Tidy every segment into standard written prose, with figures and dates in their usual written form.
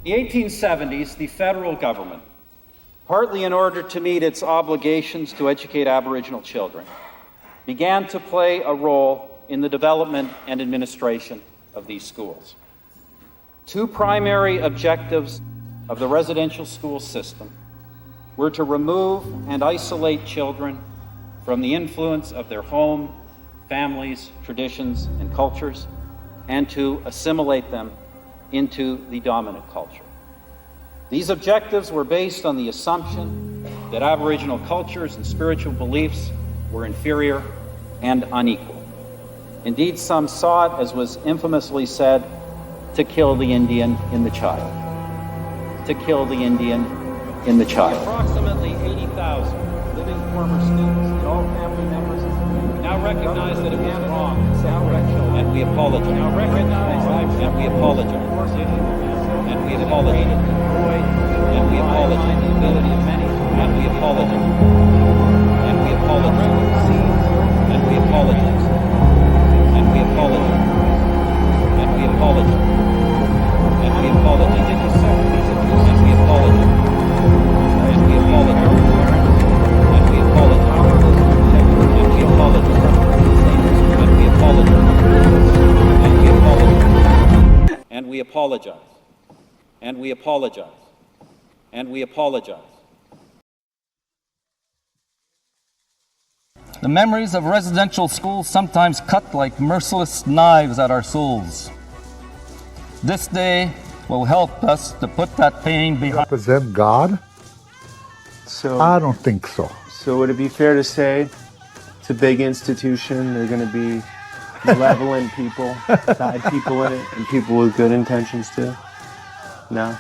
the 1870s, the federal government, partly in order to meet its obligations to educate Aboriginal children, began to play a role in the development and administration of these schools. Two primary objectives of the residential school system were to remove and isolate children from the influence of their home, families, traditions, and cultures, and to assimilate them into the dominant culture. These objectives were based on the assumption that Aboriginal cultures and spiritual beliefs were inferior and unequal. Indeed, some saw it, as was infamously said, to kill the Indian in the child. To kill the Indian in the child. Approximately 80,000 living former students and all family members now recognize that it was wrong, and we apologize. Now recognize and we apologize. And we apologize. And we apologize. The ability of many. And we apologize. And we apologize. And we apologize. And we apologize. And we apologize. And we apologize. And we apologize. And we apologize. And we apologize. And we apologize. And we apologize. And we apologize. And we apologize. And we apologize. The memories of residential schools sometimes cut like merciless knives at our souls. This day will help us to put that pain behind. Represent God? So I don't think so. So would it be fair to say it's a big institution, they're going to be malevolent people, bad people in it, and people with good intentions too? No?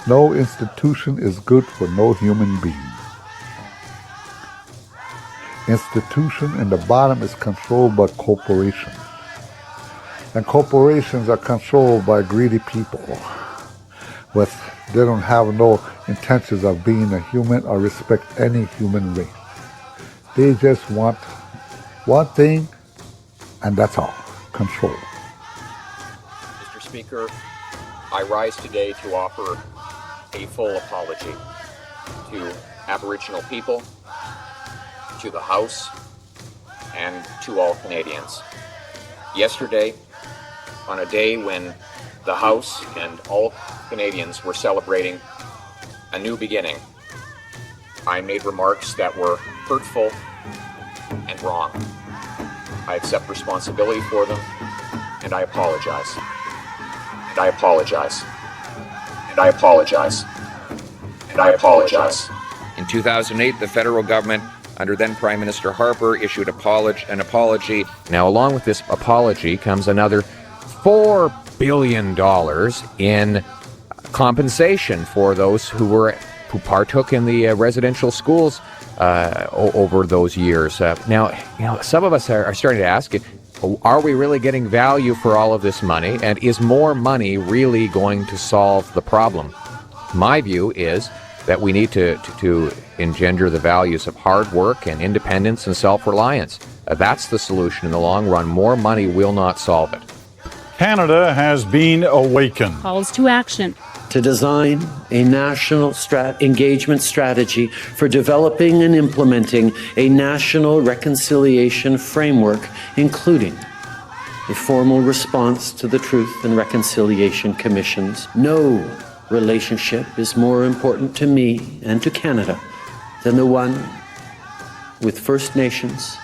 No institution is good for no human being. Institution in the bottom is controlled by corporations. And corporations are controlled by greedy people. They don't have no intentions of being a human or respect any human race. They just want one thing, and that's all, control. Mr. Speaker, I rise today to offer a full apology to Aboriginal people, to the House, and to all Canadians. Yesterday, on a day when the House and all Canadians were celebrating a new beginning, I made remarks that were hurtful and wrong. I accept responsibility for them, and I apologize. And I apologize. And I apologize. And I apologize. In 2008, the federal government, under then Prime Minister Harper, issued an apology. Now, along with this apology comes another $4 billion in compensation for those who partook in the residential schools over those years. Now, some of us are starting to ask it, are we really getting value for all of this money? And is more money really going to solve the problem? My view is that we need to engender the values of hard work and independence and self-reliance. That's the solution in the long run. More money will not solve it. Canada has been awakened. Calls to action. To design a national engagement strategy for developing and implementing a national reconciliation framework, including a formal response to the Truth and Reconciliation Commissions. No relationship is more important to me and to Canada than the one with First Nations,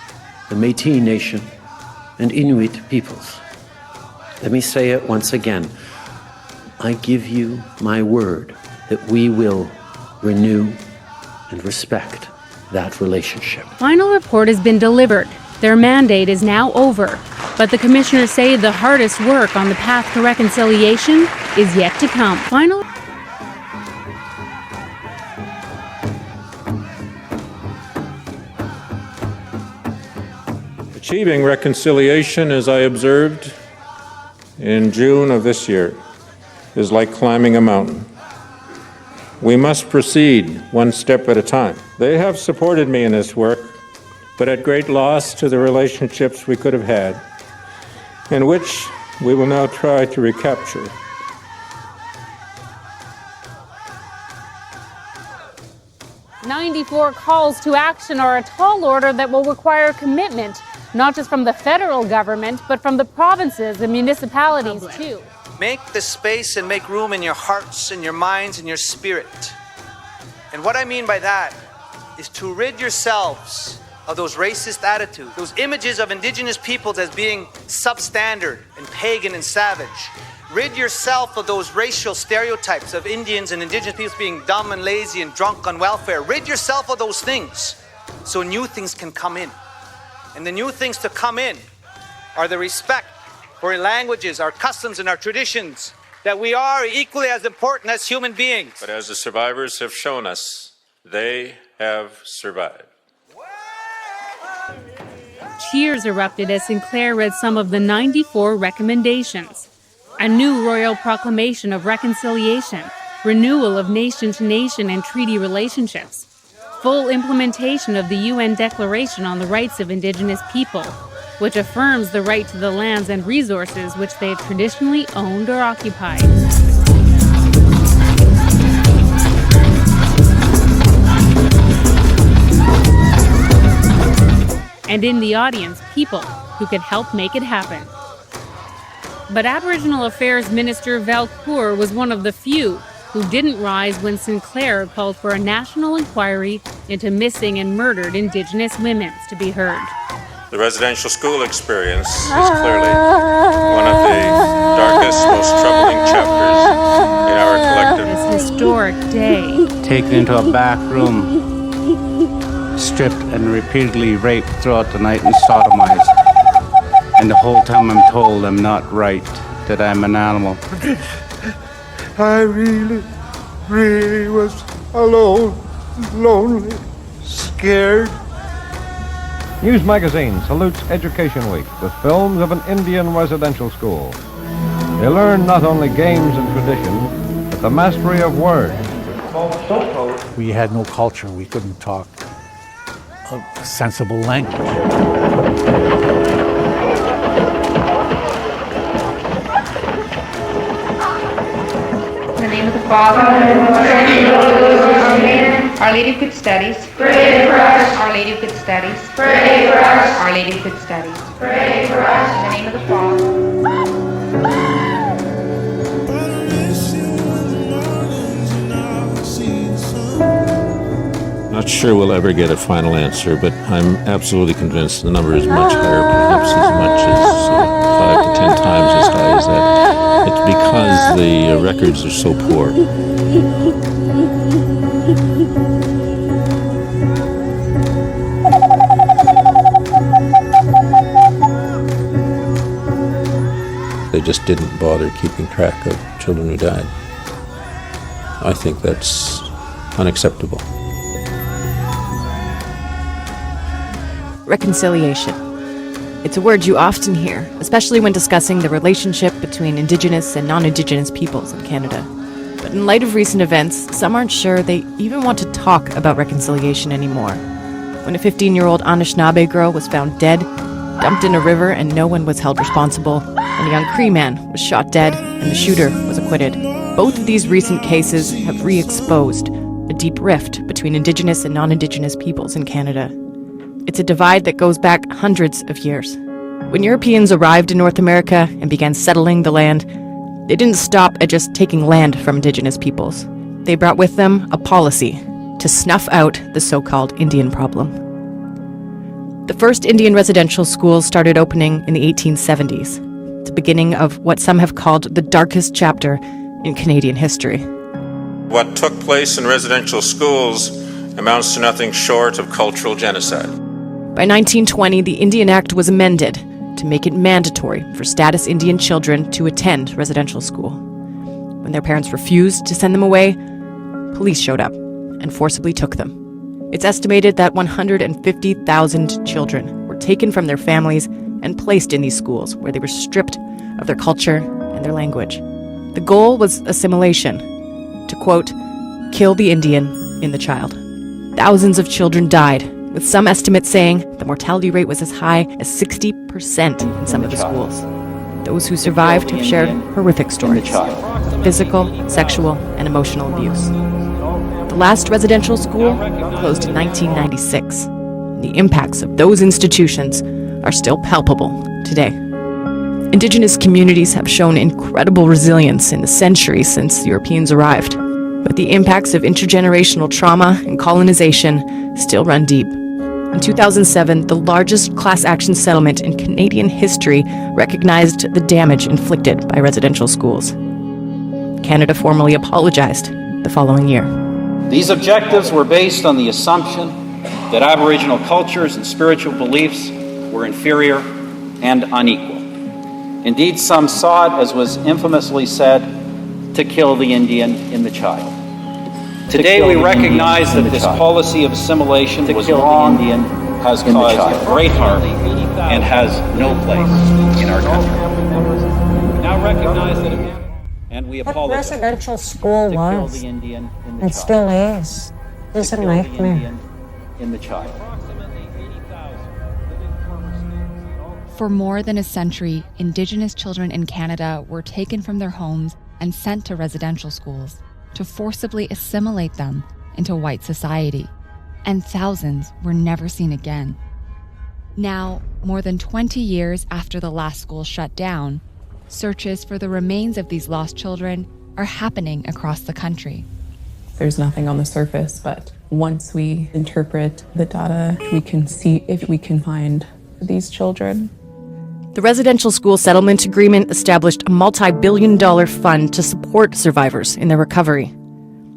the Métis Nation, and Inuit peoples. Let me say it once again. I give you my word that we will renew and respect that relationship. Final report has been delivered. Their mandate is now over, but the commissioners say the hardest work on the path to reconciliation is yet to come. Achieving reconciliation, as I observed in June of this year, is like climbing a mountain. We must proceed one step at a time. They have supported me in this work, but at great loss to the relationships we could have had, and which we will now try to recapture. 94 calls to action are a tall order that will require commitment, not just from the federal government, but from the provinces and municipalities too. Make the space and make room in your hearts and your minds and your spirit. And what I mean by that is to rid yourselves of those racist attitudes, those images of Indigenous peoples as being substandard and pagan and savage. Rid yourself of those racial stereotypes of Indians and Indigenous peoples being dumb and lazy and drunk on welfare. Rid yourself of those things so new things can come in. And the new things to come in are the respect for our languages, our customs, and our traditions, that we are equally as important as human beings. But as the survivors have shown us, they have survived. Cheers erupted as Sinclair read some of the 94 recommendations. A new royal proclamation of reconciliation, renewal of nation-to-nation and treaty relationships, full implementation of the UN Declaration on the Rights of Indigenous People, which affirms the right to the lands and resources which they have traditionally owned or occupied. And in the audience, people who could help make it happen. But Aboriginal Affairs Minister Val Coeur was one of the few who didn't rise when Sinclair called for a national inquiry into missing and murdered Indigenous women to be heard. The residential school experience is clearly one of the darkest, most troubling chapters in our collective. This historic day. Taken into a back room, stripped and repeatedly raped throughout the night and sodomized. And the whole time I'm told I'm not right, that I'm an animal. I really was alone, lonely, scared. News Magazine salutes Education Week with films of an Indian residential school. They learn not only games and tradition, but the mastery of words. We had no culture. We couldn't talk a sensible language. In the name of the Father, Our Lady of Good Studies, pray for us. Our Lady of Good Studies, pray for us. Our Lady of Good Studies, pray for us. In the name of the Father. Not sure we'll ever get a final answer, but I'm absolutely convinced the number is much higher, perhaps as much as 5 to 10 times as high as that. It's because the records are so poor. They just didn't bother keeping track of children who died. I think that's unacceptable. Reconciliation. It's a word you often hear, especially when discussing the relationship between Indigenous and non-Indigenous peoples in Canada. But in light of recent events, some aren't sure they even want to talk about reconciliation anymore. When a 15-year-old Anishinaabe girl was found dead, dumped in a river, and no one was held responsible, and a young Cree man was shot dead, and the shooter was acquitted. Both of these recent cases have re-exposed a deep rift between Indigenous and non-Indigenous peoples in Canada. It's a divide that goes back hundreds of years. When Europeans arrived in North America and began settling the land, they didn't stop at just taking land from Indigenous peoples. They brought with them a policy to snuff out the so-called Indian problem. The first Indian residential schools started opening in the 1870s, the beginning of what some have called the darkest chapter in Canadian history. What took place in residential schools amounts to nothing short of cultural genocide. By 1920, the Indian Act was amended to make it mandatory for status Indian children to attend residential school. When their parents refused to send them away, police showed up and forcibly took them. It's estimated that 150,000 children were taken from their families and placed in these schools where they were stripped of their culture and their language. The goal was assimilation, to quote, kill the Indian in the child. Thousands of children died, with some estimates saying the mortality rate was as high as 60% in some of the schools. Those who survived have shared horrific stories of physical, sexual, and emotional abuse. The last residential school closed in 1996. The impacts of those institutions are still palpable today. Indigenous communities have shown incredible resilience in the centuries since Europeans arrived, but the impacts of intergenerational trauma and colonization still run deep. In 2007, the largest class action settlement in Canadian history recognized the damage inflicted by residential schools. Canada formally apologized the following year. These objectives were based on the assumption that Aboriginal cultures and spiritual beliefs were inferior and unequal. Indeed, some sought, as was infamously said, to kill the Indian in the child. Today we recognize that this policy of assimilation was wrong, has caused great harm, and has no place in our country. We now recognize that, and we apologize. That residential school was, and still is, a nightmare. In the child. For more than a century, Indigenous children in Canada were taken from their homes and sent to residential schools to forcibly assimilate them into white society, and thousands were never seen again. Now, more than 20 years after the last school shut down, searches for the remains of these lost children are happening across the country. There's nothing on the surface, but once we interpret the data, we can see if we can find these children. The residential school settlement agreement established a multi-billion-dollar fund to support survivors in their recovery.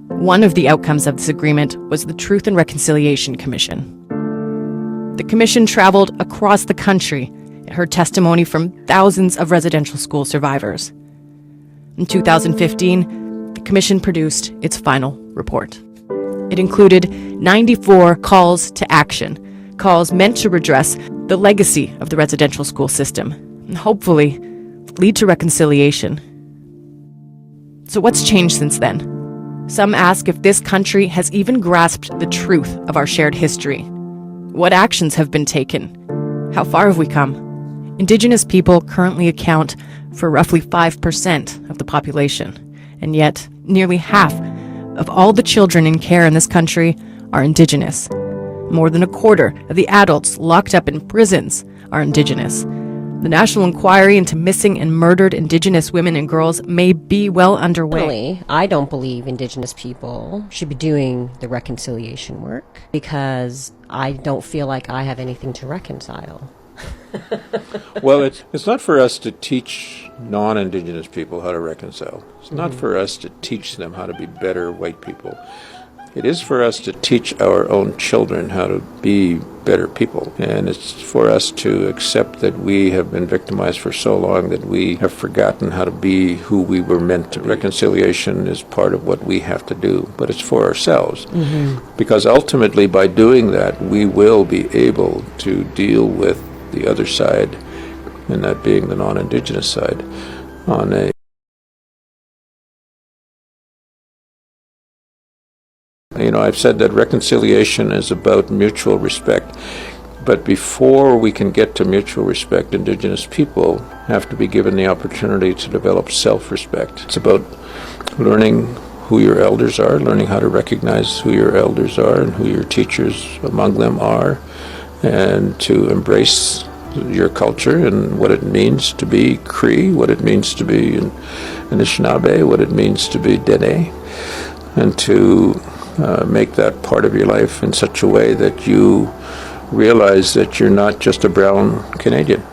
One of the outcomes of this agreement was the Truth and Reconciliation Commission. The commission traveled across the country and heard testimony from thousands of residential school survivors. In 2015, the commission produced its final report. It included 94 calls to action, calls meant to redress the legacy of the residential school system and hopefully lead to reconciliation. So what's changed since then? Some ask if this country has even grasped the truth of our shared history. What actions have been taken? How far have we come? Indigenous people currently account for roughly 5% of the population, and yet nearly half of all the children in care in this country are Indigenous. More than a quarter of the adults locked up in prisons are Indigenous. The National Inquiry into Missing and Murdered Indigenous Women and Girls may be well underway. Personally, I don't believe Indigenous people should be doing the reconciliation work because I don't feel like I have anything to reconcile. Well, it's not for us to teach non-Indigenous people how to reconcile. It's not for us to teach them how to be better white people. It is for us to teach our own children how to be better people. And it's for us to accept that we have been victimized for so long that we have forgotten how to be who we were meant to. Reconciliation is part of what we have to do, but it's for ourselves. Because ultimately, by doing that, we will be able to deal with the other side, and that being the non-Indigenous side, on a I've said that reconciliation is about mutual respect, but before we can get to mutual respect, Indigenous people have to be given the opportunity to develop self-respect. It's about learning who your elders are, learning how to recognize who your elders are and who your teachers among them are, and to embrace your culture and what it means to be Cree, what it means to be Anishinaabe, what it means to be Dene, and to make that part of your life in such a way that you realize that you're not just a brown Canadian.